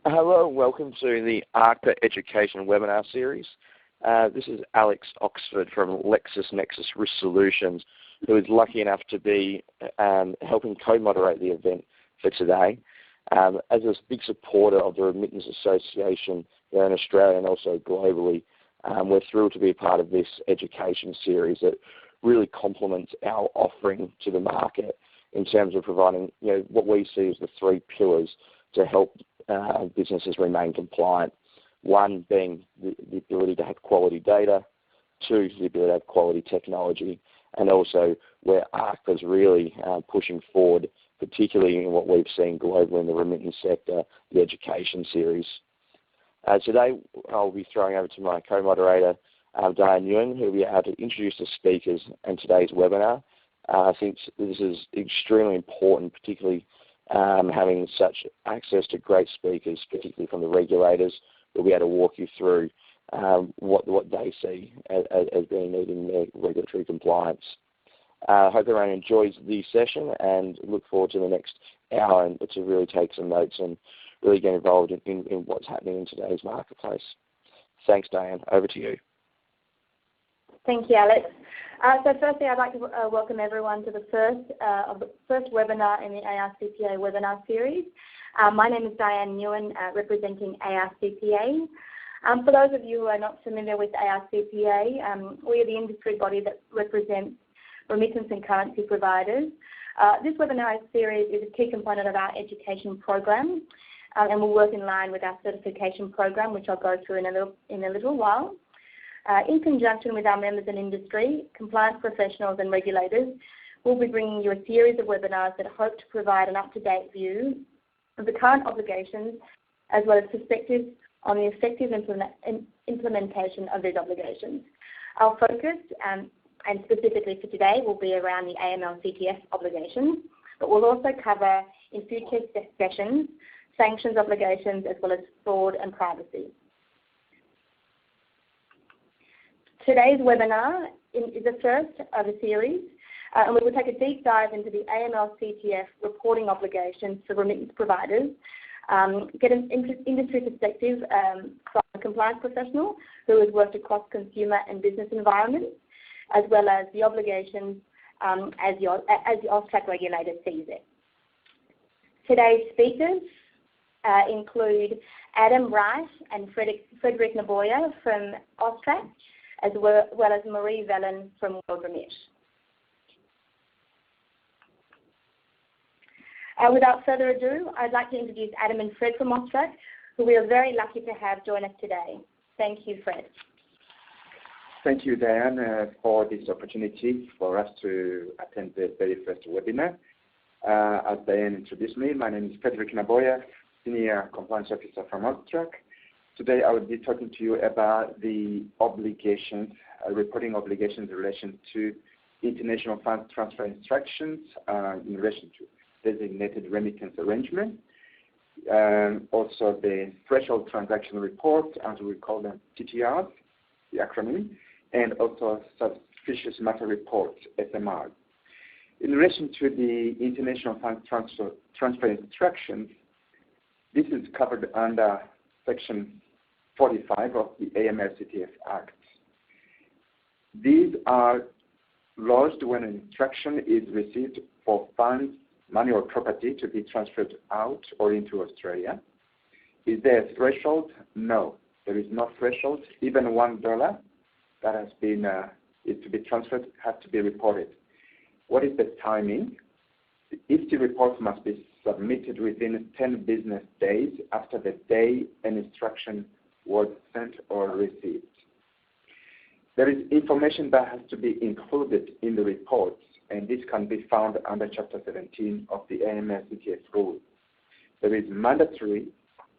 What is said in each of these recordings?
Hello and welcome to the ARCPA Education webinar series. This is Alex Oxford from LexisNexis Risk Solutions, who is lucky enough to be helping co-moderate the event for today. As a big supporter of the Remittance Association here in Australia and also globally, we're thrilled to be a part of this education series that really complements our offering to the market in terms of providing what we see as the three pillars to help businesses remain compliant. One being the ability to have quality data, two, the ability to have quality technology, and also where ARCPA is really pushing forward, particularly in what we've seen globally in the remittance sector, the education series. Today I'll be throwing over to my co-moderator, Diane Nguyen, who will be able to introduce the speakers and today's webinar. I think this is extremely important, particularly having such access to great speakers, particularly from the regulators, who will be able to walk you through what they see as being needed in their regulatory compliance. I hope everyone enjoys the session and look forward to the next hour and to really take some notes and really get involved in what's happening in today's marketplace. Thanks, Diane. Over to you. Thank you, Alex. So firstly, I'd like to welcome everyone to the first webinar in the ARCPA webinar series. My name is Diane Nguyen, representing ARCPA. For those of you who are not familiar with ARCPA, we are the industry body that represents remittance and currency providers. This webinar series is a key component of our education program, and will work in line with our certification program, which I'll go through in a little while. In conjunction with our members in industry, compliance professionals and regulators, we'll be bringing you a series of webinars that hope to provide an up-to-date view of the current obligations as well as perspectives on the effective implementation of these obligations. Our focus, and specifically for today, will be around the AML/CTF obligations, but we'll also cover in future sessions sanctions obligations as well as fraud and privacy. Today's webinar is the first of a series, and we will take a deep dive into the AML/CTF reporting obligations for remittance providers, get an industry perspective from a compliance professional who has worked across consumer and business environments, as well as the obligations as the AUSTRAC regulator sees it. Today's speakers include Adam Wright and Frederick Naboya from AUSTRAC, as well as Marie Vellen from World Remit. Without further ado, I'd like to introduce Adam and Fred from AUSTRAC, who we are very lucky to have join us today. Thank you, Fred. Thank you, Diane, for this opportunity for us to attend the very first webinar. As Diane introduced me, my name is Frederick Naboya, Senior Compliance Officer from AUSTRAC. Today I will be talking to you about the obligations, reporting obligations in relation to international fund transfer instructions in relation to designated remittance arrangement, also the threshold transaction report, as we call them TTRs, the acronym, and also suspicious matter reports, SMRs. In relation to the international fund transfer instructions, this is covered under Section 45 of the AML/CTF Act. These are lodged when an instruction is received for funds, money or property to be transferred out or into Australia. Is there a threshold? No, there is no threshold. Even $1 that has been is to be transferred has to be reported. What is the timing? The IFTI report must be submitted within 10 business days after the day an instruction was sent or received. There is information that has to be included in the reports, and this can be found under Chapter 17 of the AML/CTF rules. There is mandatory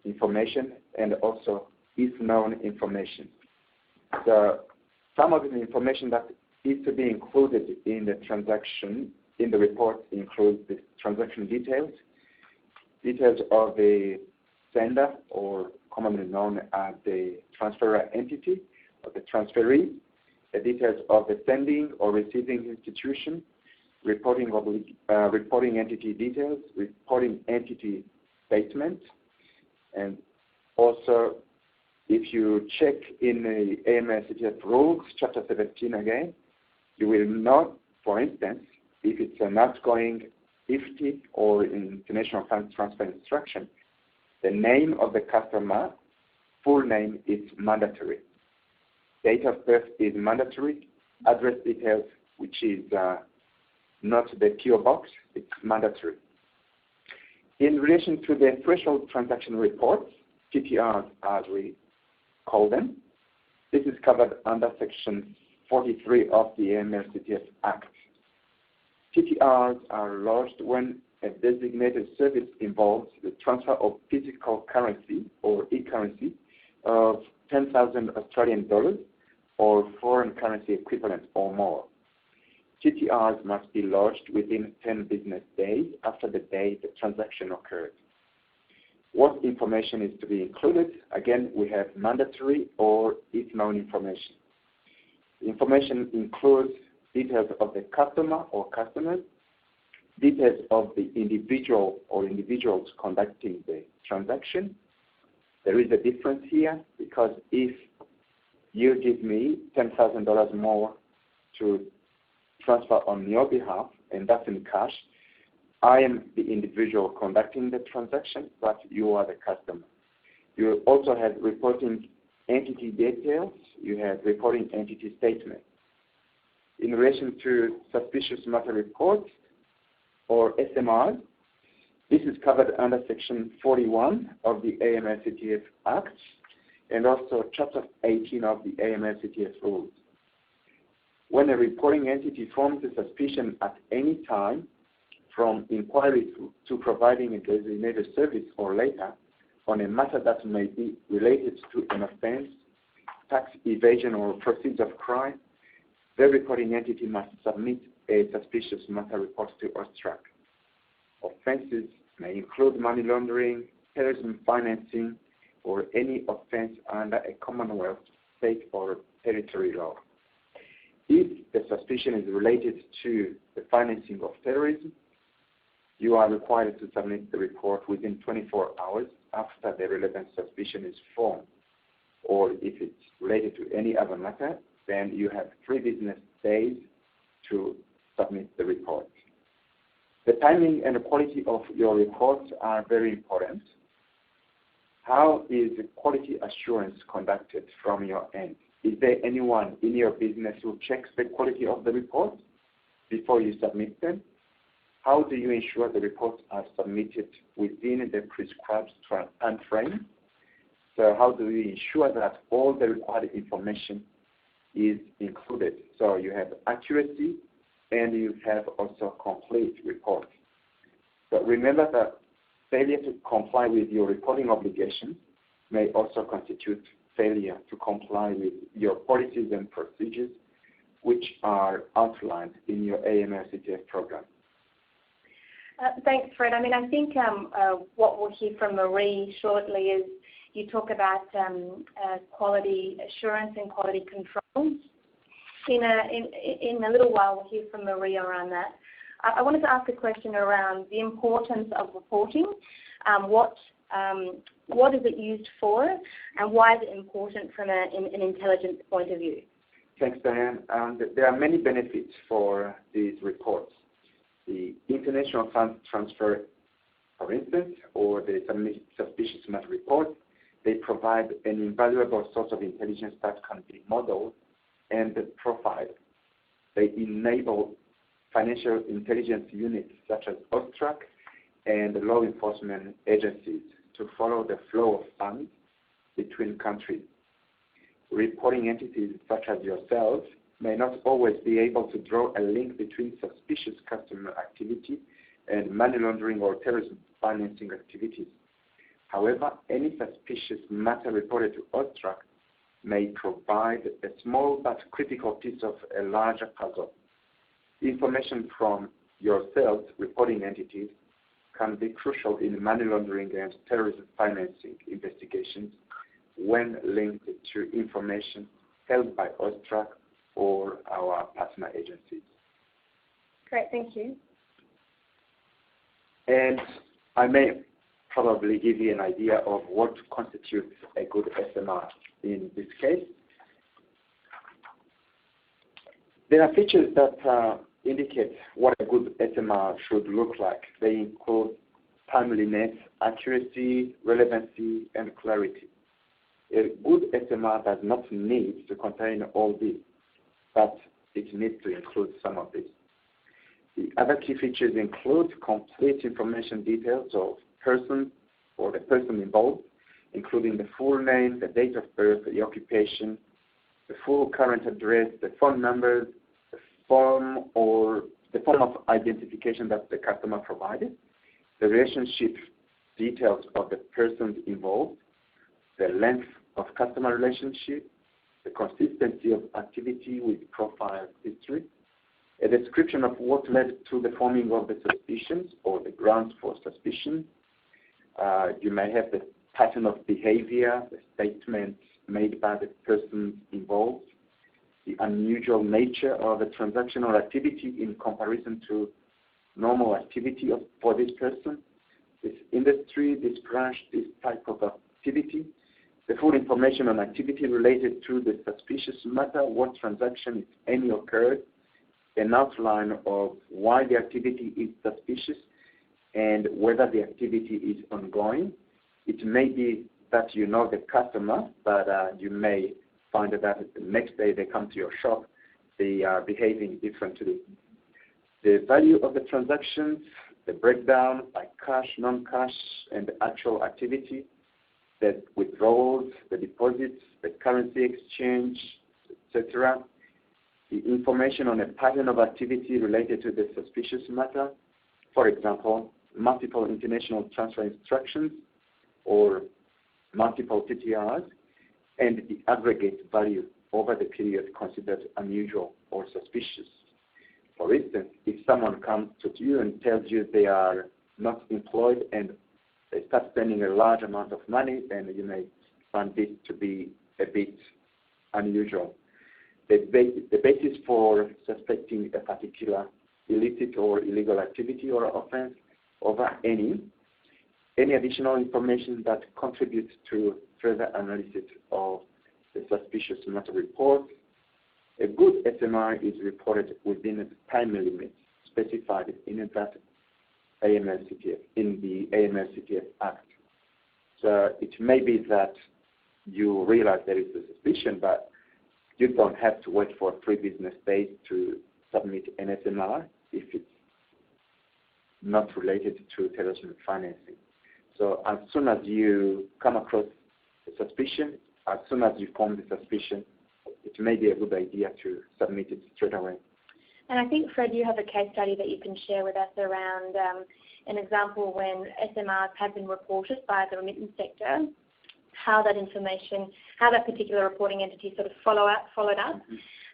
information and also if-known information. So some of the information that is to be included in the transaction in the report includes the transaction details, details of the sender, or commonly known as the transferor entity or the transferee, the details of the sending or receiving institution, reporting entity details, reporting entity statement, and Also, if you check in the AML/CTF rules, Chapter 17 again, you will note, for instance, if it's an outgoing IFT or international funds transfer instruction, the name of the customer, full name is mandatory. Date of birth is mandatory. Address details, which is not the PO box, it's mandatory. In relation to the threshold transaction reports, TTRs as we call them, this is covered under Section 43 of the AML/CTF Act. TTRs are lodged when a designated service involves the transfer of physical currency or e-currency of 10,000 Australian dollars or foreign currency equivalent or more. TTRs must be lodged within 10 business days after the day the transaction occurred. What information is to be included? Again, we have mandatory or if known information. The information includes details of the customer or customers, details of the individual or individuals conducting the transaction. There is a difference here because if you give me $10,000 more to transfer on your behalf, and that's in cash, I am the individual conducting the transaction, but you are the customer. You also have reporting entity details. You have reporting entity statement. In relation to suspicious matter reports, or SMRs, this is covered under Section 41 of the AML/CTF Act and also Chapter 18 of the AML/CTF rules. When a reporting entity forms a suspicion at any time, from inquiry to providing a designated service or later, on a matter that may be related to an offense, tax evasion or proceeds of crime, the reporting entity must submit a suspicious matter report to AUSTRAC. Offenses may include money laundering, terrorism financing, or any offense under a Commonwealth, state, or territory law. If the suspicion is related to the financing of terrorism, you are required to submit the report within 24 hours after the relevant suspicion is formed. Or if it's related to any other matter, then you have 3 business days to submit the report. The timing and the quality of your reports are very important. How is the quality assurance conducted from your end? Is there anyone in your business who checks the quality of the reports before you submit them? How do you ensure the reports are submitted within the prescribed time frame? So how do you ensure that all the required information is included? So you have accuracy and you have also complete reports. But remember that failure to comply with your reporting obligations may also constitute failure to comply with your policies and procedures, which are outlined in your AML/CTF program. Thanks, Fred. I think what we'll hear from Marie shortly is you talk about quality assurance and quality control. In a little while, we'll hear from Marie around that. I wanted to ask a question around the importance of reporting. What is it used for, and why is it important from an intelligence point of view? Thanks, Diane. There are many benefits for these reports. The international funds transfer, for instance, or the suspicious matter report, they provide an invaluable source of intelligence that can be modeled and profiled. They enable financial intelligence units such as AUSTRAC and law enforcement agencies to follow the flow of funds between countries. Reporting entities such as yourselves may not always be able to draw a link between suspicious customer activity and money laundering or terrorism financing activities. However, any suspicious matter reported to AUSTRAC may provide a small but critical piece of a larger puzzle. Information from yourselves, reporting entities, can be crucial in money laundering and terrorism financing investigations when linked to information held by AUSTRAC or our partner agencies. Great, thank you. And I may probably give you an idea of what constitutes a good SMR in this case. There are features that indicate what a good SMR should look like. They include timeliness, accuracy, relevancy, and clarity. A good SMR does not need to contain all these, but it needs to include some of these. The other key features include complete information details of person or the person involved, including the full name, the date of birth, the occupation, the full current address, the phone numbers, the form of identification that the customer provided, the relationship details of the persons involved, the length of customer relationship, the consistency of activity with profile history, a description of what led to the forming of the suspicions or the grounds for suspicion. You may have the pattern of behavior, the statements made by the person involved, the unusual nature of the transaction or activity in comparison to normal activity for this person, this industry, this branch, this type of activity, the full information on activity related to the suspicious matter, what transaction, if any, occurred, an outline of why the activity is suspicious and whether the activity is ongoing. It may be that you know the customer, but you may find that the next day they come to your shop, they are behaving differently. The value of the transactions, the breakdown by cash, non-cash, and the actual activity, the withdrawals, the deposits, the currency exchange, etc. The information on a pattern of activity related to the suspicious matter, for example, multiple international transfer instructions or multiple TTRs, and the aggregate value over the period considered unusual or suspicious. For instance, if someone comes to you and tells you they are not employed and they start spending a large amount of money, then you may find this to be a bit unusual. The basis for suspecting a particular illicit or illegal activity or offense over any additional information that contributes to further analysis of the suspicious matter report. A good SMR is reported within a time limit specified in that AML-CTF, in the AML-CTF Act. So it may be that you realize there is a suspicion, but you don't have to wait for 3 business days to submit an SMR if it's not related to terrorism financing. So as soon as you come across a suspicion, as soon as you form the suspicion, it may be a good idea to submit it straight away. And I think, Fred, you have a case study that you can share with us around an example when SMRs have been reported by the remittance sector, how that information, how that particular reporting entity sort of followed up,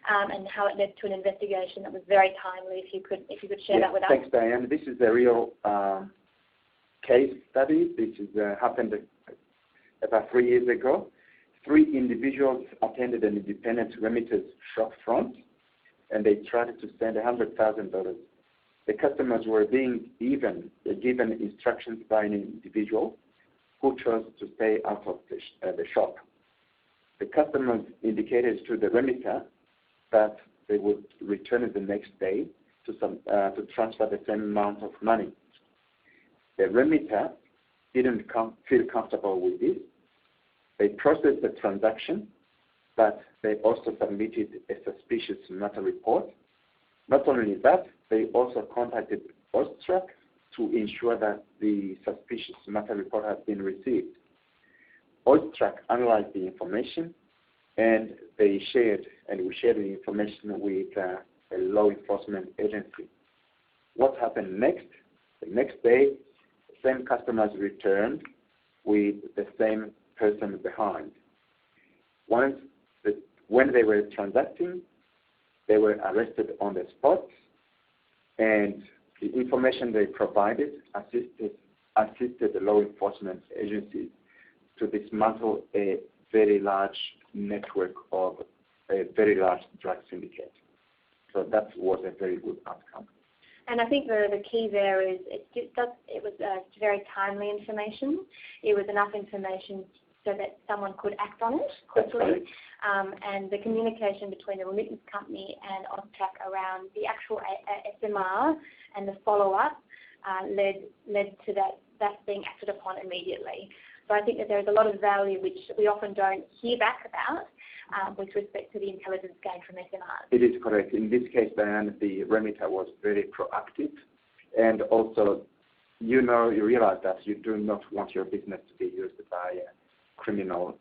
and how it led to an investigation that was very timely. If you could share that with us. Thanks, Diane. This is a real case study. This is happened about 3 years ago. 3 individuals attended an independent remitters shop front, and they tried to send $100,000. The customers were being given instructions by an individual who chose to stay out of the shop. The customers indicated to the remitter that they would return the next day to transfer the same amount of money. The remitter didn't feel comfortable with this. They processed the transaction, but they also submitted a suspicious matter report. Not only that, they also contacted ARCPA to ensure that the suspicious matter report has been received. ARCPA analyzed the information, and we shared the information with a law enforcement agency. What happened next? The next day, the same customers returned with the same person behind. When they were transacting, they were arrested on the spot, and the information they provided assisted the law enforcement agencies to dismantle a very large network of a very large drug syndicate. So that was a very good outcome. And I think the key there is it was very timely information. It was enough information so that someone could act on it quickly. And the communication between the remittance company and AUSTRAC around the actual SMR and the follow-up led to that being acted upon immediately. So I think that there is a lot of value which we often don't hear back about with respect to the intelligence gained from SMRs. It is correct. In this case, Diane, the remitter was very proactive, and also you realize that you do not want your business to be used by criminals.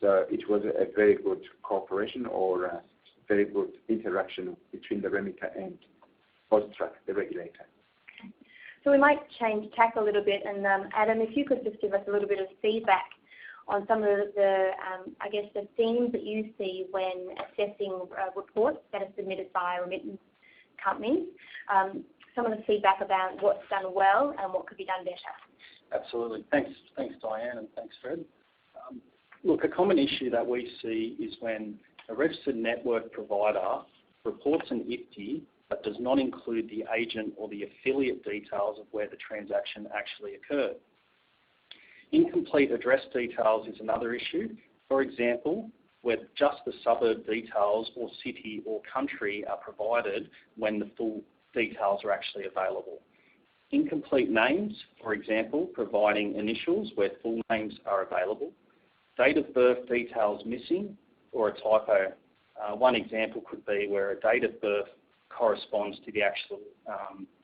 So it was a very good cooperation or a very good interaction between the remitter and AUSTRAC, the regulator. So we might change tack a little bit, and Adam, if you could just give us a little bit of feedback on some of the I guess, the themes that you see when assessing reports that are submitted by remittance companies. Some of the feedback about what's done well and what could be done better. Absolutely. Thanks Diane, and thanks Fred. Look, a common issue that we see is when a registered network provider reports an IFTI but does not include the agent or the affiliate details of where the transaction actually occurred. Incomplete address details is another issue. For example, where just the suburb details or city or country are provided when the full details are actually available. Incomplete names, for example, providing initials where full names are available. Date of birth details missing or a typo. One example could be where a date of birth corresponds to the actual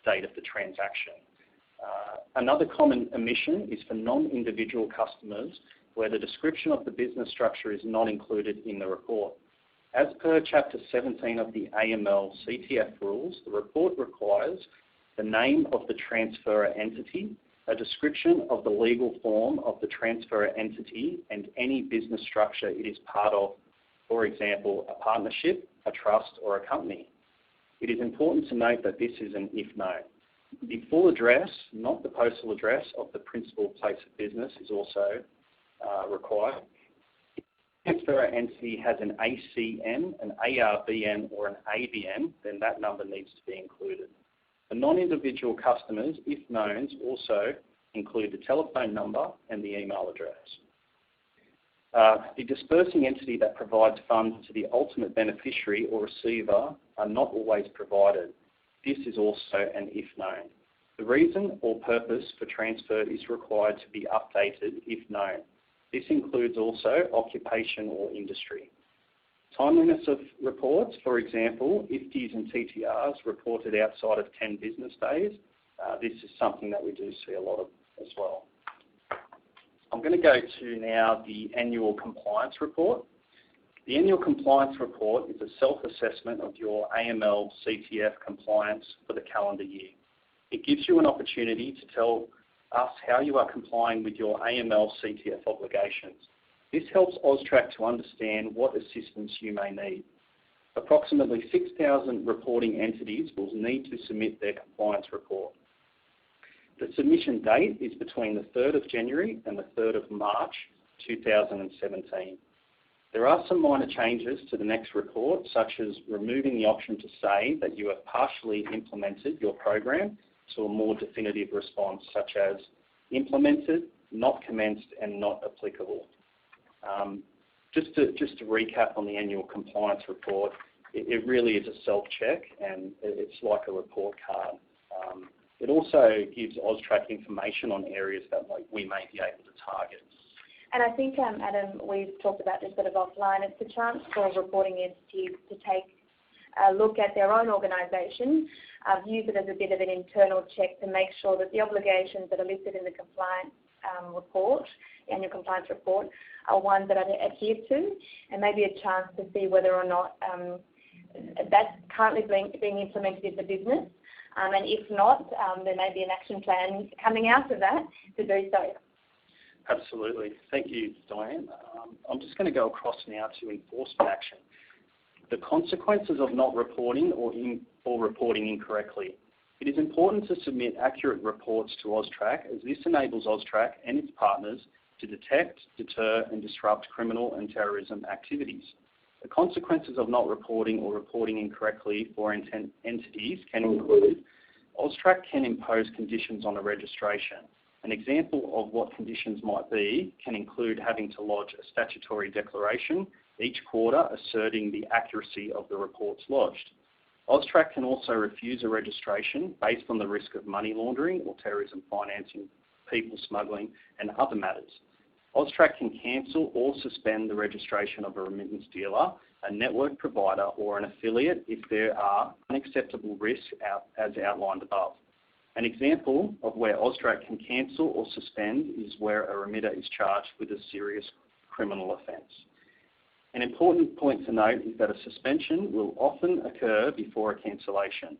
date of the transaction. Another common omission is for non-individual customers where the description of the business structure is not included in the report. As per Chapter 17 of the AML CTF rules, the report requires the name of the transferor entity, a description of the legal form of the transferor entity and any business structure it is part of, for example, a partnership, a trust or a company. It is important to note that this is an if known. The full address, not the postal address of the principal place of business, is also required. If the transferor entity has an ACN, an ARBN or an ABN, then that number needs to be included. The non-individual customers, if knowns, also include the telephone number and the email address. The dispersing entity that provides funds to the ultimate beneficiary or receiver are not always provided. This is also an if known. The reason or purpose for transfer is required to be updated if known. This includes also occupation or industry. Timeliness of reports, for example, IFTIs and TTRs reported outside of 10 business days. This is something that we do see a lot of as well. I'm going to go to now the annual compliance report. The annual compliance report is a self-assessment of your AML CTF compliance for the calendar year. It gives you an opportunity to tell us how you are complying with your AML CTF obligations. This helps AUSTRAC to understand what assistance you may need. Approximately 6,000 reporting entities will need to submit their compliance report. The submission date is between the 3rd of January and the 3rd of March 2017. There are some minor changes to the next report, such as removing the option to say that you have partially implemented your program to a more definitive response, such as implemented, not commenced, and not applicable. Just to recap on the annual compliance report, it really is a self-check and it's like a report card. It also gives AUSTRAC information on areas that we may be able to target. And I think, Adam, we've talked about this sort of offline. It's a chance for reporting entities to take a look at their own organisation, use it as a bit of an internal check to make sure that the obligations that are listed in the compliance report, the annual compliance report, are ones that are adhered to, and maybe a chance to see whether or not that's currently being implemented in the business. And if not, there may be an action plan coming out of that to do so. Absolutely. Thank you, Diane. I'm just going to go across now to enforcement action. The consequences of not reporting or reporting incorrectly. It is important to submit accurate reports to AUSTRAC, as this enables AUSTRAC and its partners to detect, deter and disrupt criminal and terrorism activities. The consequences of not reporting or reporting incorrectly for entities can include AUSTRAC can impose conditions on a registration. An example of what conditions might be can include having to lodge a statutory declaration each quarter asserting the accuracy of the reports lodged. AUSTRAC can also refuse a registration based on the risk of money laundering or terrorism financing, people smuggling and other matters. AUSTRAC can cancel or suspend the registration of a remittance dealer, a network provider or an affiliate if there are unacceptable risks as outlined above. An example of where AUSTRAC can cancel or suspend is where a remitter is charged with a serious criminal offence. An important point to note is that a suspension will often occur before a cancellation.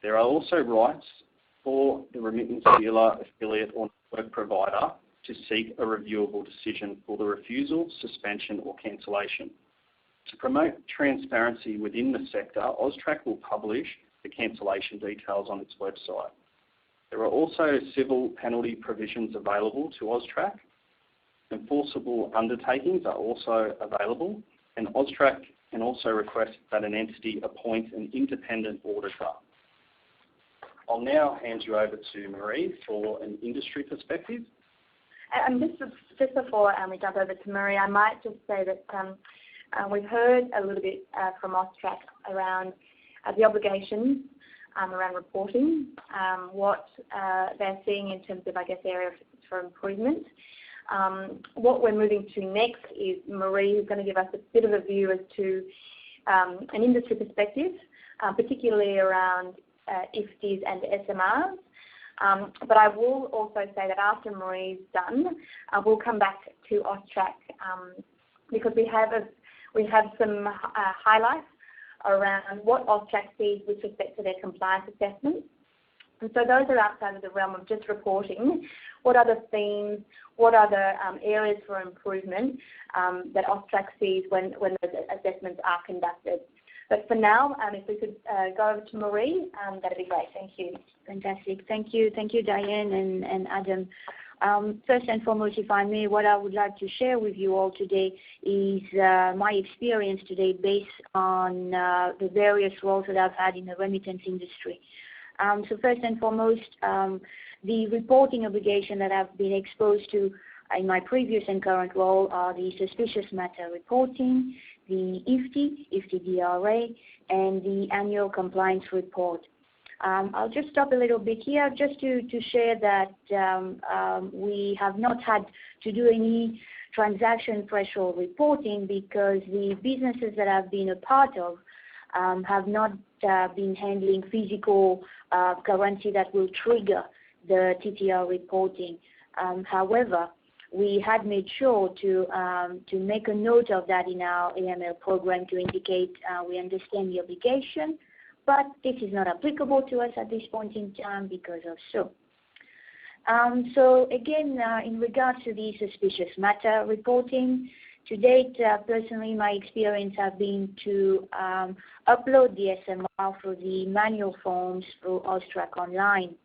There are also rights for the remittance dealer, affiliate or network provider to seek a reviewable decision for the refusal, suspension or cancellation. To promote transparency within the sector, AUSTRAC will publish the cancellation details on its website. There are also civil penalty provisions available to AUSTRAC. Enforceable undertakings are also available, and AUSTRAC can also request that an entity appoint an independent auditor. I'll now hand you over to Marie for an industry perspective. Just before we jump over to Marie, I might just say that we've heard a little bit from AUSTRAC around the obligations around reporting, what they're seeing in terms of, I guess, areas for improvement. What we're moving to next is Marie, who's going to give us a bit of a view as to an industry perspective, particularly around IFTs and SMRs. But I will also say that after Marie's done, we'll come back to AUSTRAC because we have some highlights around what AUSTRAC sees with respect to their compliance assessments. And so those are outside of the realm of just reporting. What are the themes, what are the areas for improvement that AUSTRAC sees when those assessments are conducted? But for now, if we could go over to Marie, that'd be great. Thank you. Fantastic. Thank you, Diane and Adam. First and foremost, if I may, what I would like to share with you all today is my experience today based on the various roles that I've had in the remittance industry. So first and foremost, the reporting obligation that I've been exposed to in my previous and current role are the suspicious matter reporting, the IFTI DRA, and the annual compliance report. I'll just stop a little bit here just to share that we have not had to do any transaction threshold reporting because the businesses that I've been a part of have not been handling physical currency that will trigger the TTR reporting. However, we had made sure to make a note of that in our AML program to indicate we understand the obligation, but this is not applicable to us at this point in time because of so. So again, in regards to the suspicious matter reporting, to date, personally, my experience has been to upload the SMR through the manual forms through AUSTRAC Online.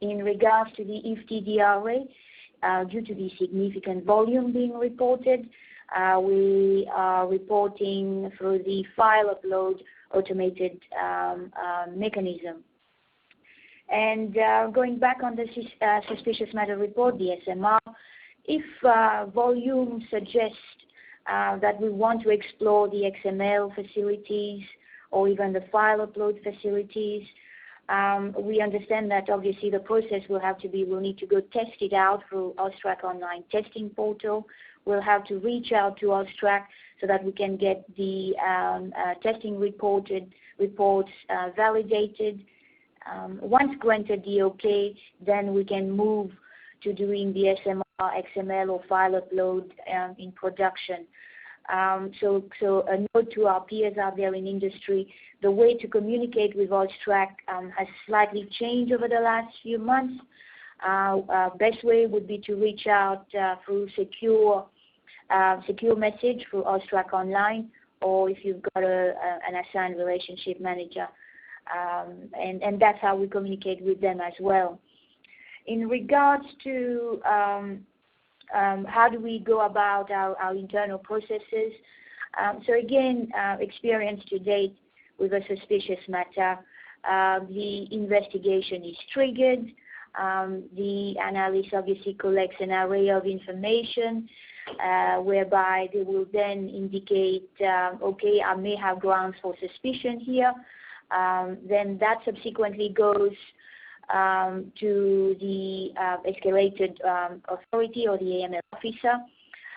In regards to the IFTI DRA, due to the significant volume being reported, we are reporting through the file upload automated mechanism. And going back on the suspicious matter report, the SMR, if volume suggests that we want to explore the XML facilities or even the file upload facilities, we understand that obviously the process will need to go test it out through AUSTRAC Online testing portal. We'll have to reach out to AUSTRAC so that we can get the testing reports validated. Once granted the OK, then we can move to doing the SMR, XML or file upload in production. So a note to our peers out there in industry, the way to communicate with AUSTRAC has slightly changed over the last few months. Best way would be to reach out through secure message through AUSTRAC Online, or if you've got an assigned relationship manager. And that's how we communicate with them as well. In regards to how do we go about our internal processes, So again, experience to date with a suspicious matter, the investigation is triggered. The analyst obviously collects an array of information whereby they will then indicate, okay, I may have grounds for suspicion here. Then that subsequently goes to the escalated authority or the AML officer.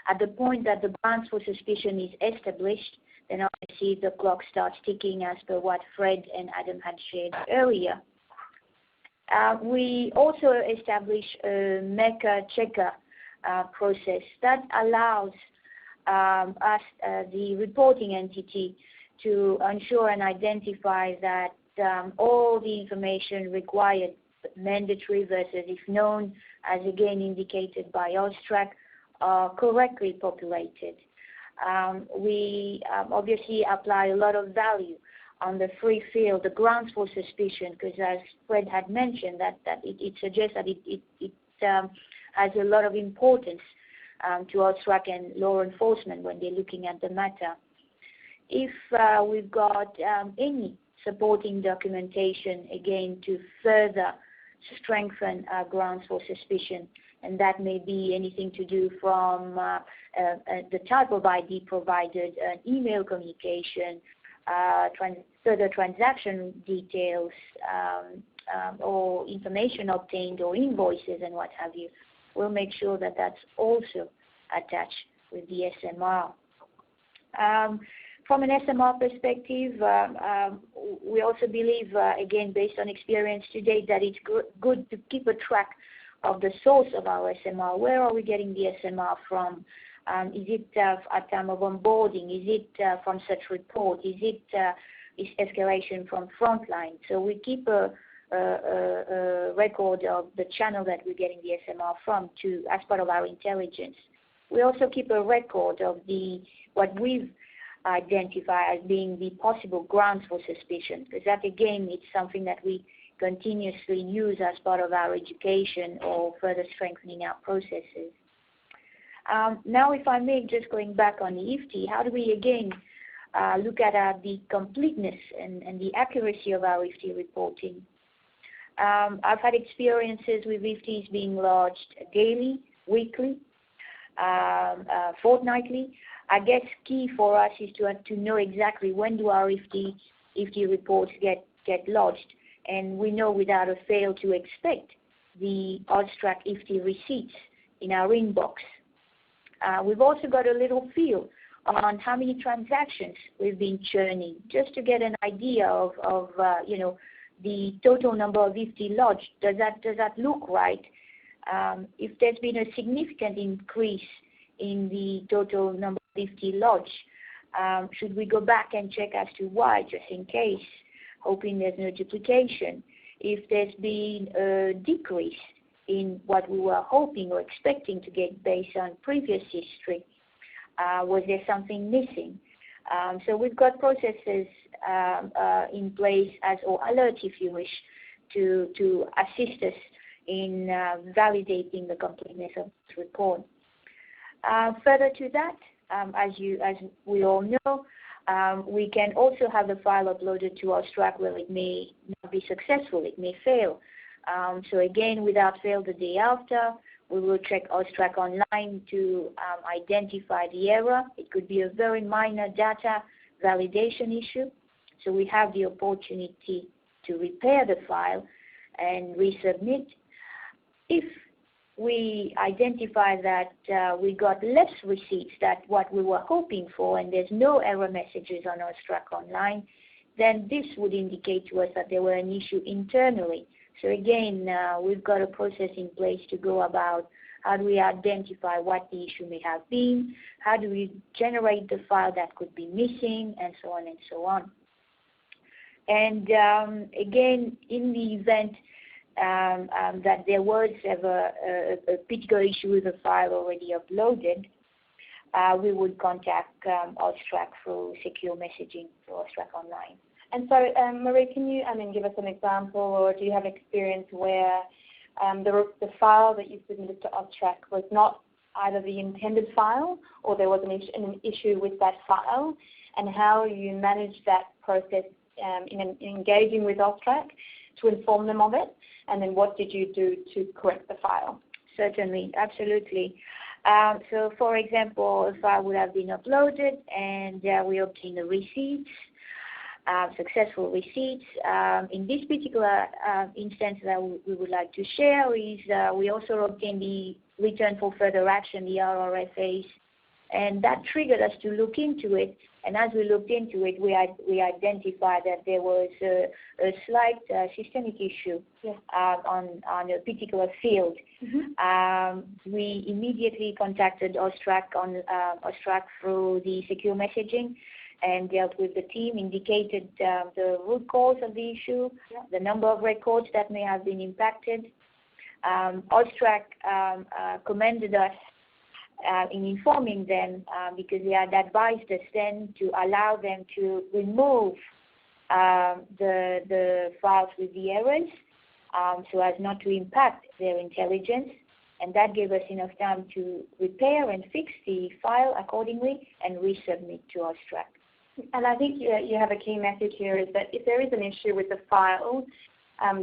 At the point that the grounds for suspicion is established, then obviously the clock starts ticking as per what Fred and Adam had shared earlier. We also establish a maker checker process that allows us, the reporting entity, to ensure and identify that all the information required, mandatory versus if known, as again indicated by AUSTRAC, are correctly populated. We obviously apply a lot of value on the free field, the grounds for suspicion, because as Fred had mentioned, that it suggests that it has a lot of importance to AUSTRAC and law enforcement when they're looking at the matter. If we've got any supporting documentation, again, to further strengthen our grounds for suspicion, and that may be anything to do from the type of ID provided, email communication, further transaction details, or information obtained, or invoices and what have you, we'll make sure that that's also attached with the SMR. From an SMR perspective, we also believe, again, based on experience to date, that it's good to keep a track of the source of our SMR. Where are we getting the SMR from? Is it at time of onboarding? Is it from such report? Is it escalation from frontline? So we keep a record of the channel that we're getting the SMR from as part of our intelligence. We also keep a record of what we've identified as being the possible grounds for suspicion, because that again, it's something that we continuously use as part of our education or further strengthening our processes. Now, if I may, just going back on the IFTI, how do we again look at the completeness and the accuracy of our IFTI reporting? I've had experiences with IFTIs being lodged daily, weekly, fortnightly. I guess key for us is to know exactly when do our IFTI reports get lodged, and we know without a fail to expect the AUSTRAC IFTI receipts in our inbox. We've also got a little feel on how many transactions we've been churning, just to get an idea of the total number of IFTI lodged. Does that look right? If there's been a significant increase in the total number of IFTI lodged, should we go back and check as to why, just in case, hoping there's no duplication? If there's been a decrease in what we were hoping or expecting to get based on previous history, was there something missing? So we've got processes in place or alerts, if you wish, to assist us in validating the completeness of this report. Further to that, as we all know, we can also have the file uploaded to AUSTRAC where it may not be successful, it may fail. So again, without fail, the day after, we will check AUSTRAC online to identify the error. It could be a very minor data validation issue. So we have the opportunity to repair the file and resubmit. If we identify that we got less receipts than what we were hoping for, and there's no error messages on AUSTRAC online, then this would indicate to us that there were an issue internally. So again, we've got a process in place to go about how do we identify what the issue may have been, how do we generate the file that could be missing, and so on and so on. And again, in the event that there was ever a particular issue with the file already uploaded, we would contact AUSTRAC through secure messaging through AUSTRAC online. And so, Marie, can you give us an example, or do you have experience where the file that you submitted to AUSTRAC was not either the intended file or there was an issue with that file, and how you managed that process in engaging with AUSTRAC to inform them of it, and then what did you do to correct the file? Certainly, absolutely. So, for example, a file would have been uploaded and we obtain the receipts, successful receipts. In this particular instance that we would like to share is we also obtained the return for further action, the RRFAs, and that triggered us to look into it. And as we looked into it, we identified that there was a slight systemic issue on a particular field. We immediately contacted AUSTRAC through the secure messaging and dealt with the team, indicated the root cause of the issue, the number of records that may have been impacted. AUSTRAC commended us in informing them because they had advised us then to allow them to remove the files with the errors so as not to impact their intelligence, and that gave us enough time to repair and fix the file accordingly and resubmit to AUSTRAC. And I think you have a key message here is that if there is an issue with the file,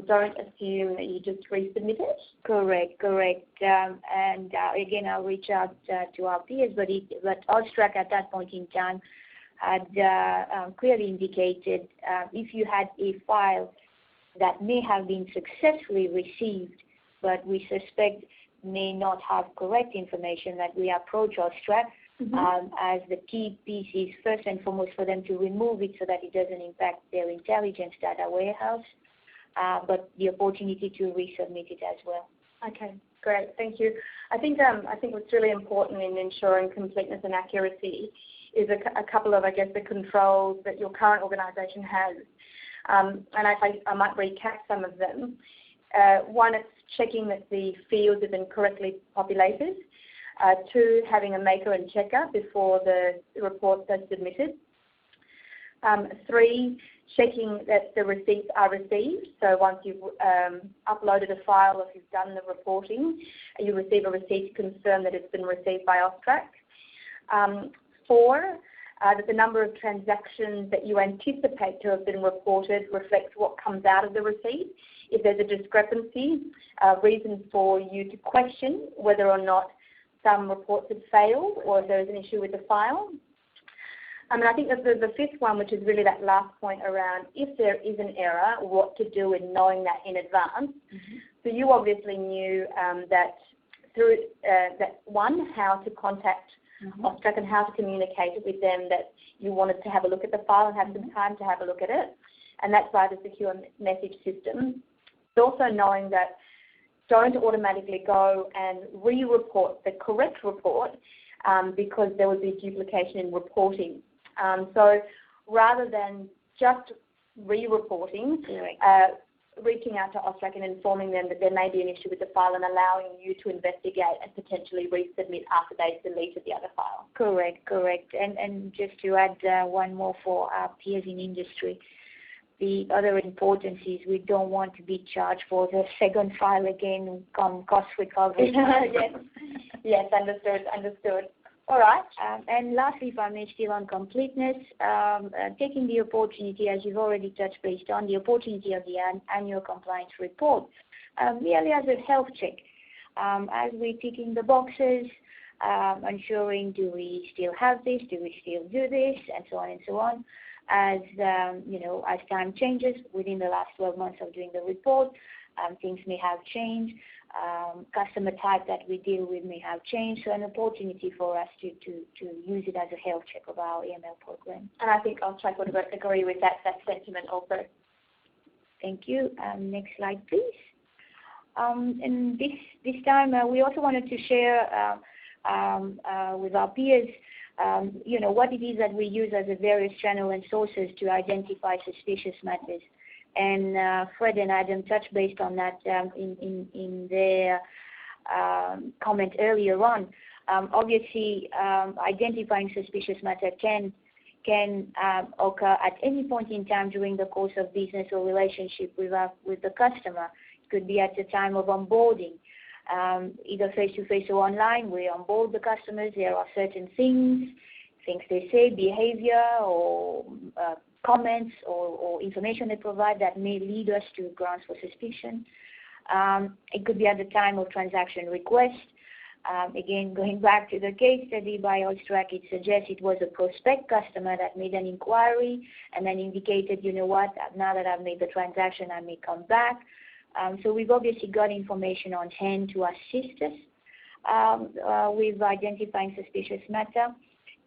don't assume that you just resubmit it. Correct. And again, I'll reach out to our peers, but AUSTRAC at that point in time had clearly indicated if you had a file that may have been successfully received, but we suspect may not have correct information, that we approach AUSTRAC as the key piece is first and foremost for them to remove it so that it doesn't impact their intelligence data warehouse. But the opportunity to resubmit it as well. Okay, great, thank you. I think what's really important in ensuring completeness and accuracy is a couple of, I guess, the controls that your current organisation has. And I might recap some of them. One, it's checking that the fields have been correctly populated. Two, having a maker and checker before the reports are submitted. Three, checking that the receipts are received. So once you've uploaded a file or if you've done the reporting, you receive a receipt to confirm that it's been received by AUSTRAC. Four, that the number of transactions that you anticipate to have been reported reflects what comes out of the receipt. If there's a discrepancy, reason for you to question whether or not some reports have failed or if there is an issue with the file. I think that the fifth one, which is really that last point around if there is an error, what to do in knowing that in advance. So you obviously knew that through that one, how to contact AUSTRAC and how to communicate with them that you wanted to have a look at the file and have some time to have a look at it, and that's by the secure message system. But also knowing that don't automatically go and re-report the correct report because there would be duplication in reporting. So rather than just re-reporting, reaching out to AUSTRAC and informing them that there may be an issue with the file and allowing you to investigate and potentially resubmit after they've deleted the other file. Correct. And just to add one more for our peers in industry, the other importance is we don't want to be charged for the second file again, cost recovery. Yes, understood. All right. And lastly, if I may, still on completeness, taking the opportunity, as you've already touched based on the opportunity of the annual compliance report, merely as a health check, as we're ticking the boxes, ensuring do we still have this, do we still do this, and so on and so on. As as time changes within the last 12 months of doing the report, things may have changed. Customer type that we deal with may have changed, so an opportunity for us to use it as a health check of our AML program. And I think AUSTRAC would agree with that sentiment also. Thank you. Next slide, please. And this time we also wanted to share with our peers, what it is that we use as a various channel and sources to identify suspicious matters. And Fred and Adam touched based on that in their comment earlier on. Obviously, identifying suspicious matter can occur at any point in time during the course of business or relationship with the customer. It could be at the time of onboarding. either face-to-face or online. We onboard the customers. There are certain things they say, behavior or comments or information they provide that may lead us to grounds for suspicion. It could be at the time of transaction request. Again, going back to the case study by Oystrack, it suggests it was a prospect customer that made an inquiry and then indicated, you know what, now that I've made the transaction, I may come back. So we've obviously got information on hand to assist us with identifying suspicious matter.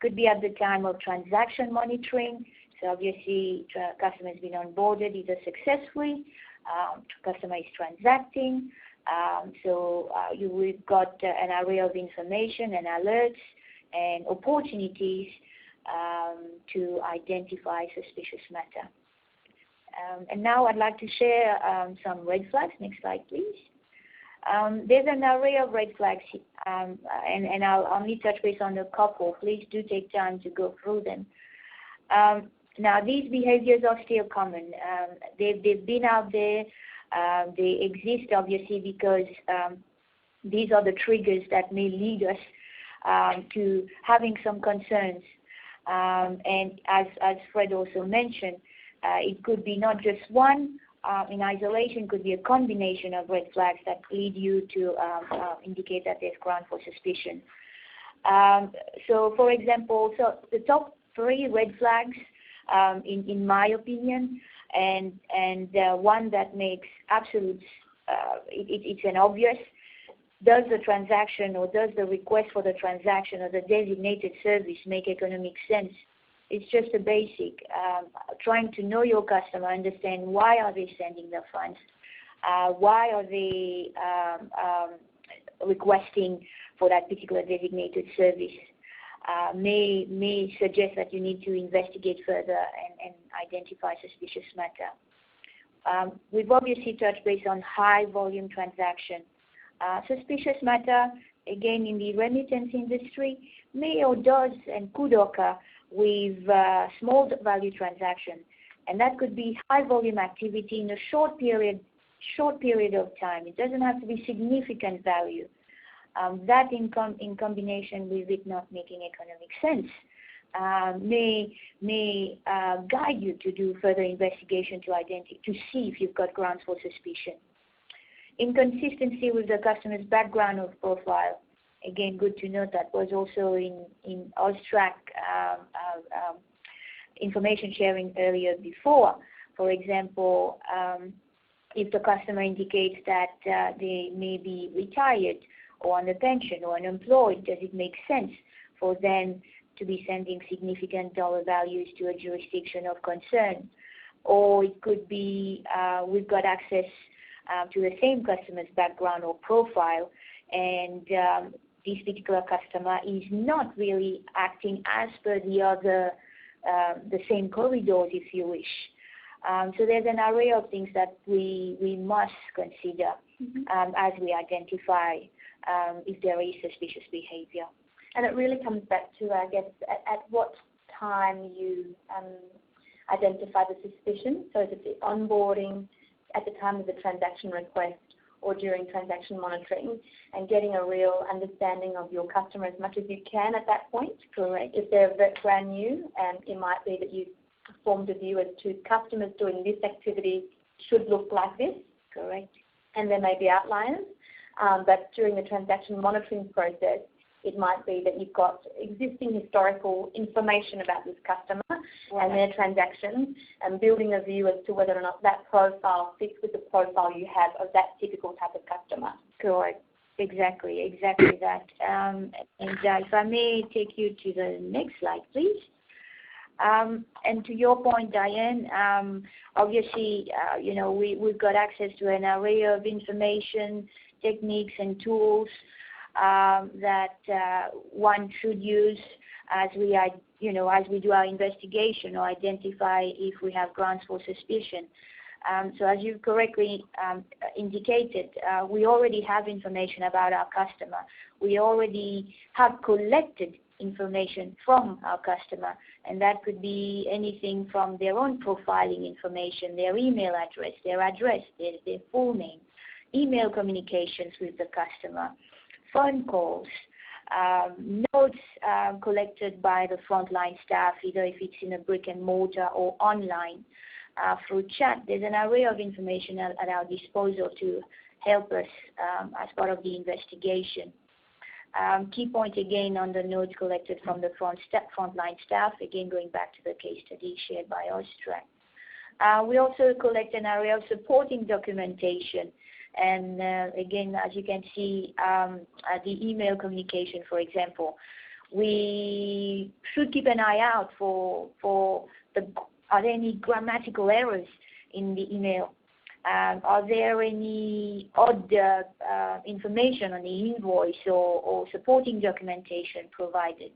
Could be at the time of transaction monitoring. So obviously, customer has been onboarded either successfully, customer is transacting. We've got an array of information and alerts and opportunities to identify suspicious matter. And now I'd like to share some red flags. Next slide, please. There's an array of red flags, and I'll only touch base on a couple. Please do take time to go through them. Now, these behaviors are still common. They've been out there. They exist, obviously, because these are the triggers that may lead us to having some concerns. And as Fred also mentioned, it could be not just one. In isolation, could be a combination of red flags that lead you to indicate that there's ground for suspicion. So, for example, the top 3 red flags, in my opinion, and one that makes absolute, it's an obvious. Does the transaction or does the request for the transaction or the designated service make economic sense? It's just a basic, trying to know your customer, understand why are they sending their funds, why are they requesting for that particular designated service, may suggest that you need to investigate further and identify suspicious matter. We've obviously touched base on high volume transaction. Suspicious matter, again, in the remittance industry, may or does and could occur with small value transaction, and that could be high volume activity in a short period of time. It doesn't have to be significant value. That in combination with it not making economic sense may guide you to do further investigation to see if you've got grounds for suspicion. Inconsistency with the customer's background or profile. Again, good to note that was also in Oystrack information sharing earlier before. For example, if the customer indicates that they may be retired or on a pension or unemployed, does it make sense for them to be sending significant dollar values to a jurisdiction of concern? Or it could be we've got access to the same customer's background or profile, and this particular customer is not really acting as per the same corridors, if you wish. So there's an array of things that we must consider as we identify if there is suspicious behavior. And it really comes back to, I guess, at what time you identify the suspicion. So if it's the onboarding, at the time of the transaction request, or during transaction monitoring, and getting a real understanding of your customer as much as you can at that point. Correct. If they're brand new, and it might be that you formed a view as to customers doing this activity should look like this. Correct. And there may be outliers, but during the transaction monitoring process, it might be that you've got existing historical information about this customer and their transactions, and building a view as to whether or not that profile fits with the profile you have of that typical type of customer. Correct. Exactly that. And if I may take you to the next slide, please. And to your point, Diane, obviously, we've got access to an array of information, techniques, and tools that one should use as we do our investigation or identify if we have grounds for suspicion. So as you correctly indicated, we already have information about our customer. We already have collected information from our customer, and that could be anything from their own profiling information, their email address, their full name, email communications with the customer, phone calls, notes collected by the frontline staff, either if it's in a brick and mortar or online through chat. There's an array of information at our disposal to help us as part of the investigation. Key point again on the notes collected from the frontline staff, again going back to the case study shared by Austrac. We also collect an array of supporting documentation. And again, as you can see, the email communication, for example, we should keep an eye out for are there any grammatical errors in the email? Are there any odd information on the invoice or supporting documentation provided?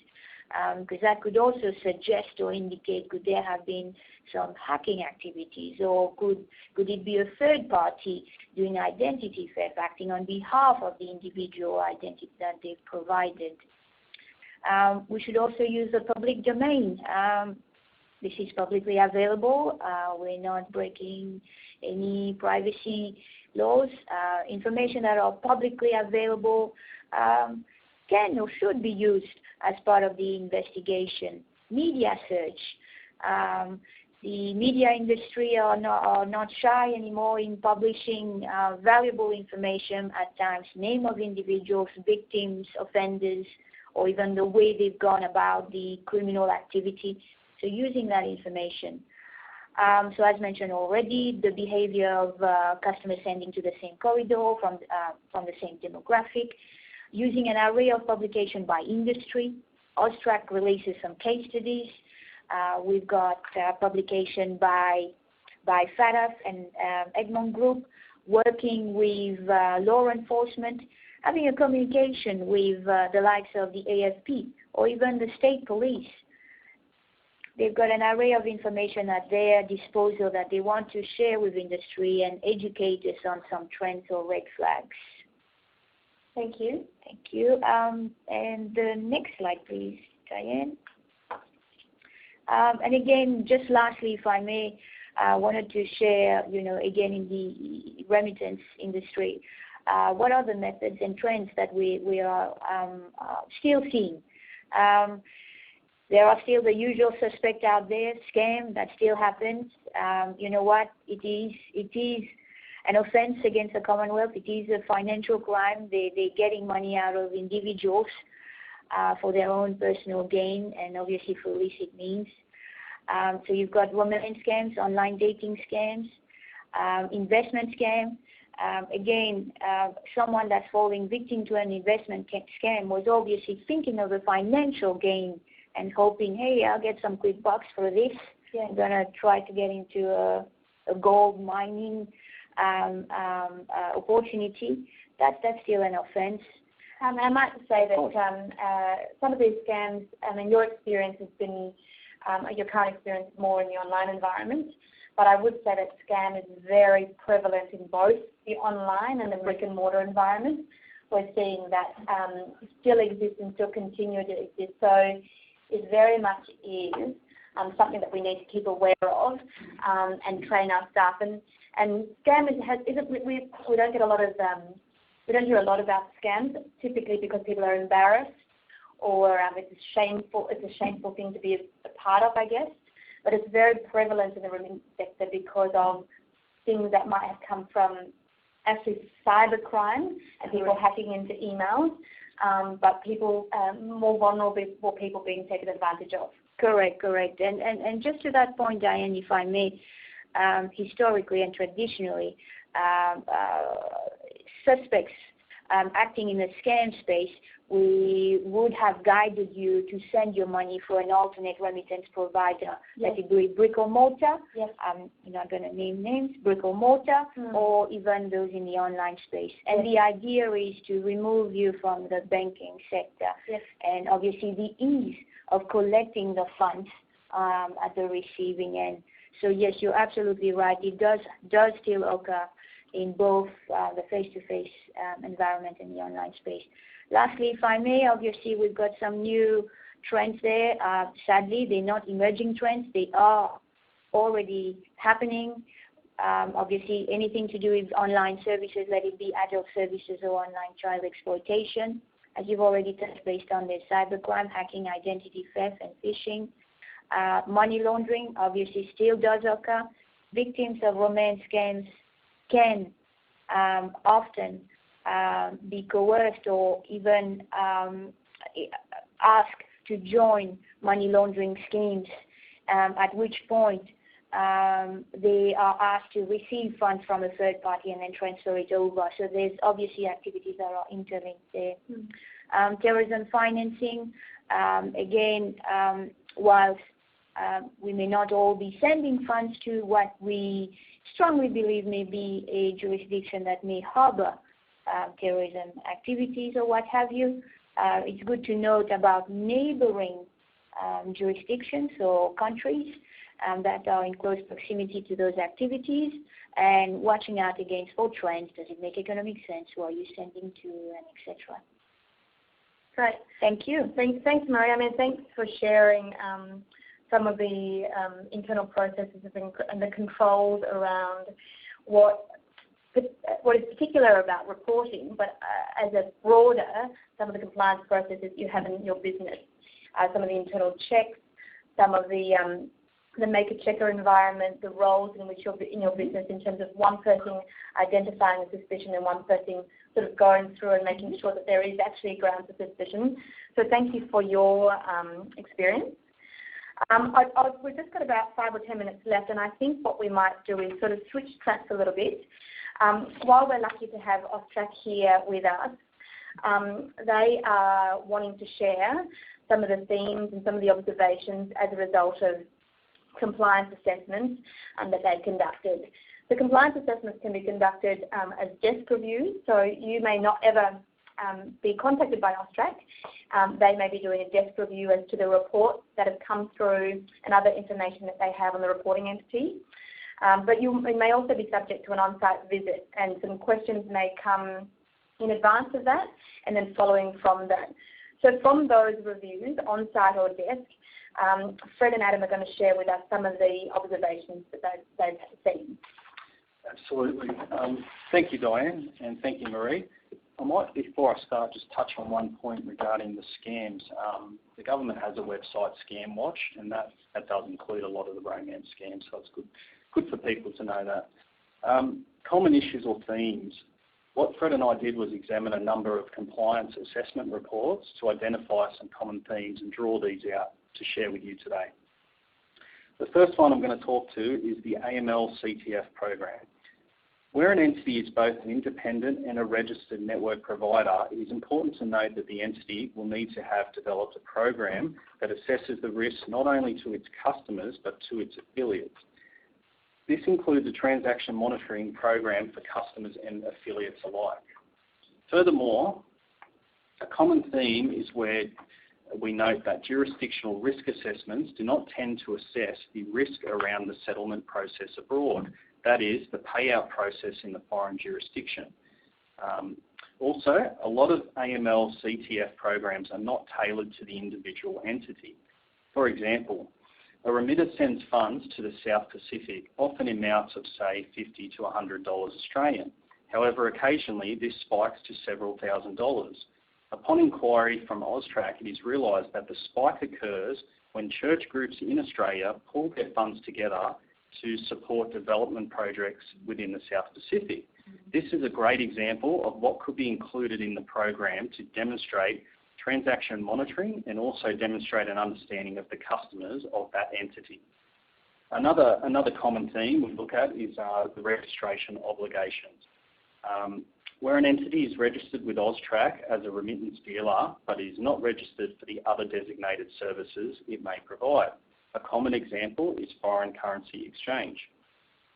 Because that could also suggest or indicate could there have been some hacking activities, or could it be a third party doing identity theft, acting on behalf of the individual identity that they've provided. We should also use the public domain. This is publicly available. We're not breaking any privacy laws. Information that are publicly available can or should be used as part of the investigation. Media search. The media industry are not shy anymore in publishing valuable information at times, name of individuals, victims, offenders, or even the way they've gone about the criminal activity. So using that information. So as mentioned already, the behavior of customers sending to the same corridor from the same demographic, using an array of publication by industry. Austrac releases some case studies. We've got publication by FATF and Egmont Group, working with law enforcement, having a communication with the likes of the AFP or even the state police. They've got an array of information at their disposal that they want to share with industry and educate us on some trends or red flags. Thank you. Thank you. And the next slide, please, Diane. And again, just lastly, if I may, I wanted to share, again, in the remittance industry, what are the methods and trends that we are still seeing? There are still the usual suspect out there, scam that still happens. You know what? It is an offense against the Commonwealth. It is a financial crime. They're getting money out of individuals for their own personal gain and obviously for illicit means. So you've got romance scams, online dating scams, investment scam. Again, someone that's falling victim to an investment scam was obviously thinking of a financial gain and hoping, hey, I'll get some quick bucks for this. Yeah. I'm going to try to get into a gold mining opportunity. That's still an offense. I might say that some of these scams, your experience has been, your current experience more in the online environment, but I would say that scam is very prevalent in both the online and the brick and mortar environment. We're seeing that still exists and still continue to exist. So it very much is something that we need to keep aware of and train our staff. And scam we don't get a lot of we don't hear a lot about scams, typically because people are embarrassed or it's a shameful thing to be a part of, I guess. But it's very prevalent in the remittance sector because of things that might have come from actually cyber crime and people hacking into emails. But people, more vulnerable people being taken advantage of. Correct. And just to that point, Diane, if I may, historically and traditionally, suspects acting in the scam space, we would have guided you to send your money for an alternate remittance provider, let it be brick or mortar. Yes. I'm not going to name names, brick or mortar, or even those in the online space. And the idea is to remove you from the banking sector. Yes. And obviously the ease of collecting the funds at the receiving end. So yes, you're absolutely right. It does still occur in both the face-to-face environment and the online space. Lastly, if I may, obviously we've got some new trends there. Sadly, they're not emerging trends. They are already happening. Obviously, anything to do with online services, let it be adult services or online child exploitation. As you've already touched based on this, cybercrime, hacking, identity theft, and phishing. Money laundering obviously still does occur. Victims of romance scams can often be coerced or even asked to join money laundering schemes, at which point they are asked to receive funds from a third party and then transfer it over. So there's obviously activities that are interlinked there. Terrorism financing, again, whilst we may not all be sending funds to what we strongly believe may be a jurisdiction that may harbor terrorism activities or what have you, it's good to note about neighboring jurisdictions or countries that are in close proximity to those activities, and watching out against all trends. Does it make economic sense? Who are you sending to, and etc. Great. Thank you. Thanks, Maria. Thanks for sharing some of the internal processes and the controls around what is particular about reporting, but as a broader, some of the compliance processes you have in your business, some of the internal checks, some of the maker-checker environment, the roles in which you're in your business in terms of one person identifying a suspicion and one person sort of going through and making sure that there is actually grounds for suspicion. So thank you for your experience. We've just got about 5 or 10 minutes left, and I think what we might do is sort of switch tracks a little bit. While we're lucky to have AUSTRAC here with us, they are wanting to share some of the themes and some of the observations as a result of compliance assessments that they've conducted. The compliance assessments can be conducted as desk reviews, so you may not ever be contacted by AUSTRAC. They may be doing a desk review as to the reports that have come through and other information that they have on the reporting entity. But you may also be subject to an on-site visit, and some questions may come in advance of that and then following from that. So from those reviews, on-site or desk, Fred and Adam are going to share with us some of the observations that they've seen. Absolutely. Thank you, Diane, and thank you, Marie. I might, before I start, just touch on one point regarding the scams. The government has a website, Scam Watch, and that does include a lot of the romance scams, so it's good for people to know that. Common issues or themes. What Fred and I did was examine a number of compliance assessment reports to identify some common themes and draw these out to share with you today. The first one I'm going to talk to is the AML-CTF program. Where an entity is both an independent and a registered network provider, it is important to note that the entity will need to have developed a program that assesses the risk not only to its customers but to its affiliates. This includes a transaction monitoring program for customers and affiliates alike. Furthermore, a common theme is where we note that jurisdictional risk assessments do not tend to assess the risk around the settlement process abroad, that is, the payout process in the foreign jurisdiction. Also, a lot of AML-CTF programs are not tailored to the individual entity. For example, a remitter sends funds to the South Pacific, often in amounts of, say, $50 to $100 Australian. However, occasionally this spikes to several $1,000s. Upon inquiry from AUSTRAC, it is realised that the spike occurs when church groups in Australia pull their funds together to support development projects within the South Pacific. This is a great example of what could be included in the program to demonstrate transaction monitoring and also demonstrate an understanding of the customers of that entity. Another common theme we look at is the registration obligations. Where an entity is registered with AUSTRAC as a remittance dealer but is not registered for the other designated services it may provide. A common example is foreign currency exchange.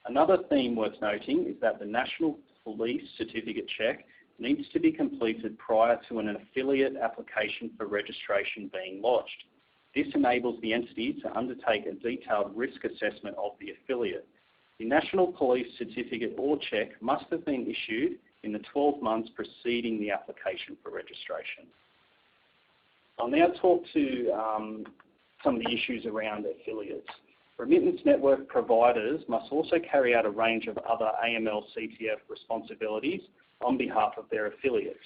Another theme worth noting is that the National Police Certificate check needs to be completed prior to an affiliate application for registration being lodged. This enables the entity to undertake a detailed risk assessment of the affiliate. The National Police Certificate or check must have been issued in the 12 months preceding the application for registration. I'll now talk to some of the issues around affiliates. Remittance network providers must also carry out a range of other AML/CTF responsibilities on behalf of their affiliates,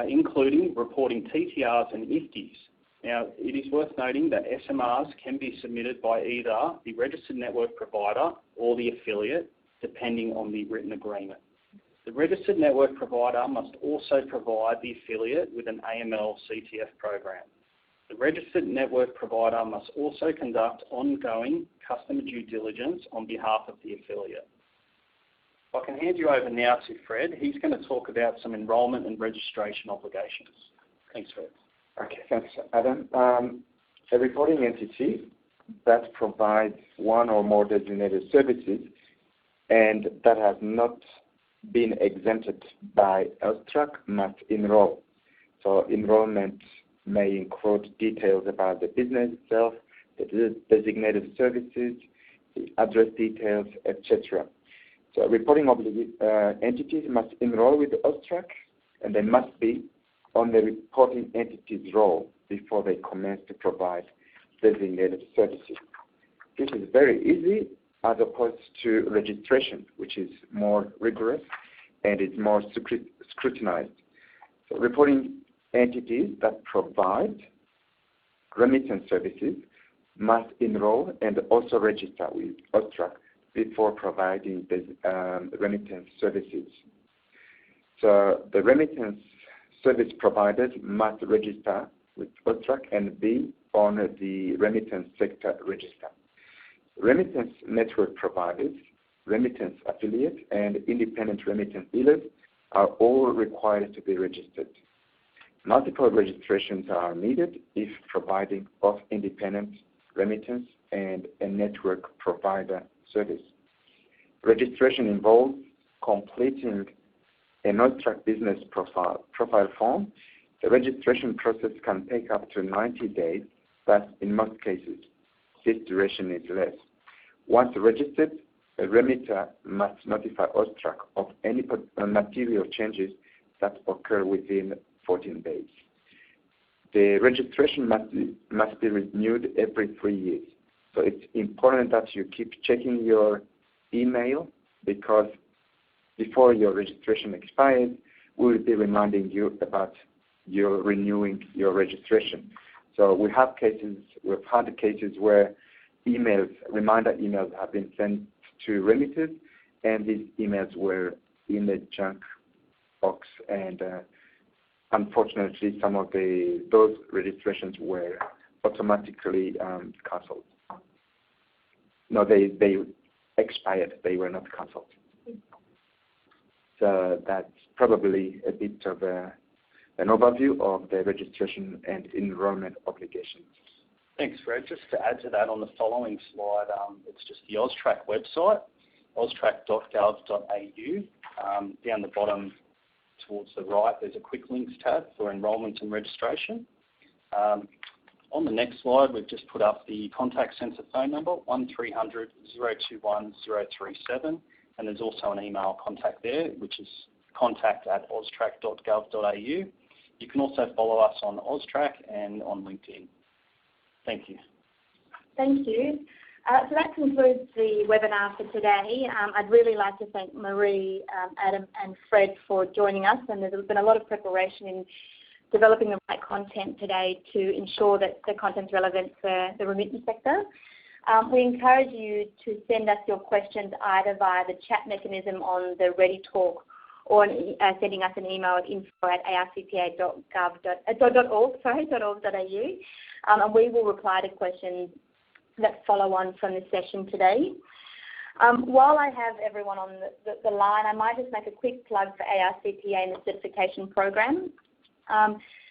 including reporting TTRs and IFTIs. Now, it is worth noting that SMRs can be submitted by either the registered network provider or the affiliate, depending on the written agreement. The registered network provider must also provide the affiliate with an AML/CTF program. The registered network provider must also conduct ongoing customer due diligence on behalf of the affiliate. If I can hand you over now to Fred, he's going to talk about some enrolment and registration obligations. Thanks, Fred. Okay, thanks, Adam. A reporting entity that provides one or more designated services and that has not been exempted by AUSTRAC must enroll. So enrollment may include details about the business itself, the designated services, the address details, etc. So reporting entities must enroll with the AUSTRAC, and they must be on the reporting entity's role before they commence to provide designated services. This is very easy as opposed to registration, which is more rigorous and is more scrutinized. So reporting entities that provide remittance services must enroll and also register with AUSTRAC before providing the remittance services. So the remittance service providers must register with AUSTRAC and be on the remittance sector register. Remittance network providers, remittance affiliates, and independent remittance dealers are all required to be registered. Multiple registrations are needed if providing both independent remittance and a network provider service. Registration involves completing an AUSTRAC business profile form. The registration process can take up to 90 days, but in most cases, this duration is less. Once registered, a remitter must notify AUSTRAC of any material changes that occur within 14 days. The registration must be renewed every 3 years. So it's important that you keep checking your email, because before your registration expires, we will be reminding you about your renewing your registration. So we've had cases where reminder emails have been sent to remitters, and these emails were in the junk box, and unfortunately some of those registrations were automatically cancelled. No, they expired, they were not cancelled. So that's probably a bit of an overview of the registration and enrollment obligations. Thanks, Fred. Just to add to that on the following slide, it's just the AUSTRAC website, austrac.gov.au. Down the bottom towards the right, there's a quick links tab for enrolment and registration. On the next slide, we've just put up the contact centre phone number, 1300 021 037, and there's also an email contact there, which is contact@austrac.gov.au. You can also follow us on AUSTRAC and on LinkedIn. Thank you. Thank you. So that concludes the webinar for today. I'd really like to thank Marie, Adam and Fred for joining us, and there's been a lot of preparation in developing the right content today to ensure that the content's relevant for the remittance sector. We encourage you to send us your questions either via the chat mechanism on the ReadyTalk or sending us an email at info@arcpa.org.au, and we will reply to questions that follow on from the session today. While I have everyone on the line, I might just make a quick plug for ARCPA and the certification program.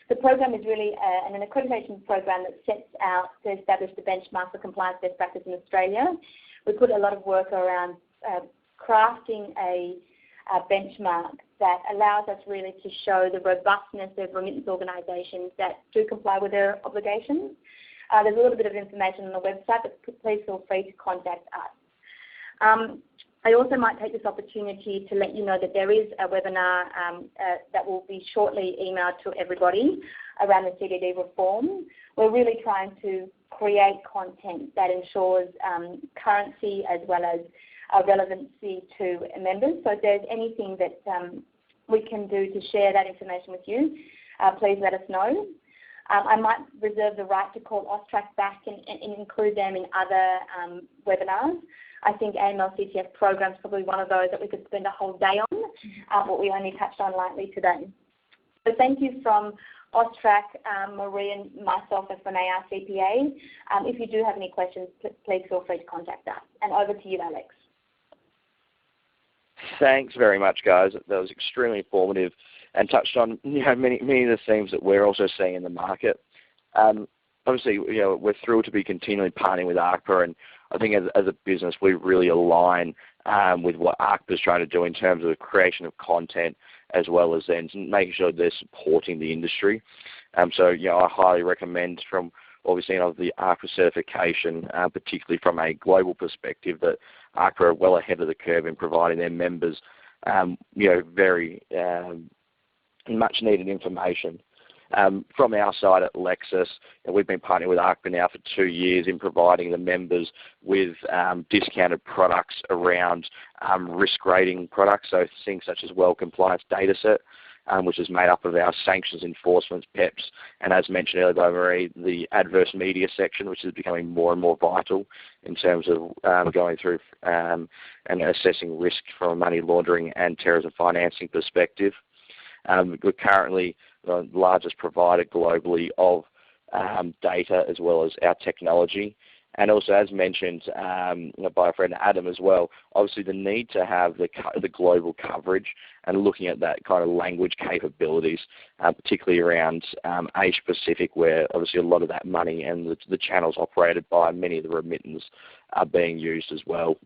The program is really an accreditation program that sets out to establish the benchmark for compliance best practice in Australia. We put a lot of work around crafting a benchmark that allows us really to show the robustness of remittance organisations that do comply with their obligations. There's a little bit of information on the website, but please feel free to contact us. I also might take this opportunity to let you know that there is a webinar that will be shortly emailed to everybody. around the CDD reform. We're really trying to create content that ensures currency as well as relevancy to members. So if there's anything that we can do to share that information with you, please let us know. I might reserve the right to call AUSTRAC back and include them in other webinars. I think AML CTF program is probably one of those that we could spend a whole day on, but we only touched on lightly today. So thank you from AUSTRAC, Marie and myself and from ARCPA. If you do have any questions, please feel free to contact us. And over to you, Alex. Thanks very much, guys. That was extremely informative and touched on many of the themes that we're also seeing in the market. Obviously, we're thrilled to be continually partnering with ARCPA, and I think as a business, we really align with what ARCPA is trying to do in terms of the creation of content, as well as then making sure they're supporting the industry. So, I highly recommend from what we've seen of the ARCPA certification, particularly from a global perspective, that ARCPA are well ahead of the curve in providing their members, very much needed information. From our side at Lexis, we've been partnering with ARCPA now for 2 years in providing the members with discounted products around risk rating products, so things such as well compliance data set, which is made up of our sanctions enforcement, PEPs, and as mentioned earlier by Marie, the adverse media section, which is becoming more and more vital in terms of going through and assessing risk from a money laundering and terrorism financing perspective. We're currently the largest provider globally of data as well as our technology. And also, as mentioned by our friend Adam as well, obviously the need to have the global coverage and looking at that kind of language capabilities, particularly around Asia Pacific, where obviously a lot of that money and the channels operated by many of the remittance are being used as well.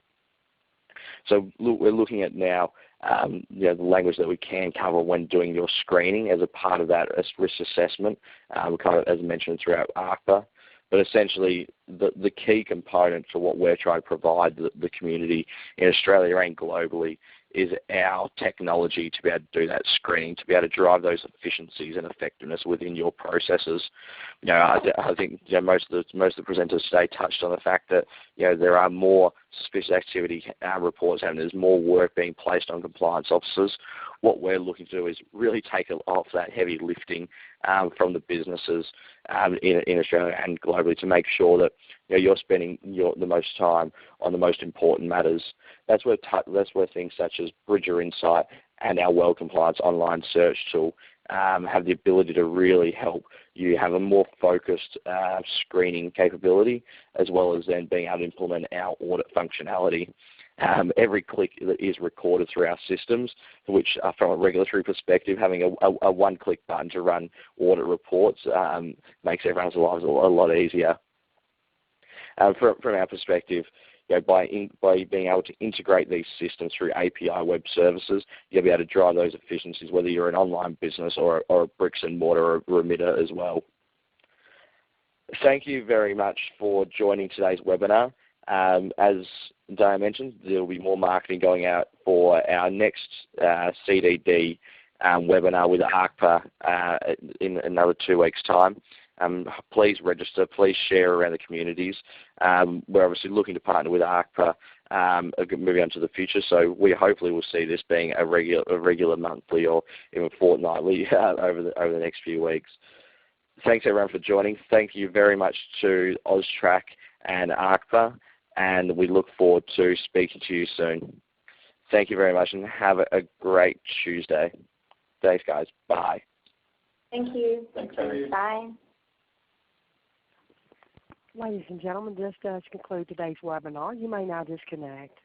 So we're looking at now the language that we can cover when doing your screening as a part of that risk assessment, kind of as mentioned throughout ARCPA. But essentially, the key component for what we're trying to provide the community in Australia and globally is our technology to be able to do that screening, to be able to drive those efficiencies and effectiveness within your processes. I think most of the presenters today touched on the fact that there are more suspicious activity reports and there's more work being placed on compliance officers. What we're looking to do is really take off that heavy lifting from the businesses in Australia and globally to make sure that you're spending the most time on the most important matters. That's where things such as Bridger Insight and our Well Compliance online search tool have the ability to really help you have a more focused screening capability, as well as then being able to implement our audit functionality. Every click is recorded through our systems, which from a regulatory perspective, having a one-click button to run audit reports makes everyone's lives a lot easier. From our perspective, by being able to integrate these systems through API web services, you'll be able to drive those efficiencies, whether you're an online business or a bricks and mortar or a remitter as well. Thank you very much for joining today's webinar. As Diane mentioned, there will be more marketing going out for our next CDD webinar with ARCPA in another 2 weeks' time. Please register, please share around the communities. We're obviously looking to partner with ARCPA moving on to the future, so we hopefully will see this being a regular monthly or even fortnightly over the next few weeks. Thanks everyone for joining. Thank you very much to AUSTRAC and ARCPA, and we look forward to speaking to you soon. Thank you very much and have a great Tuesday. Thanks guys. Bye. Thank you. Thanks, Harry. Bye. Ladies and gentlemen, this does conclude today's webinar. You may now disconnect.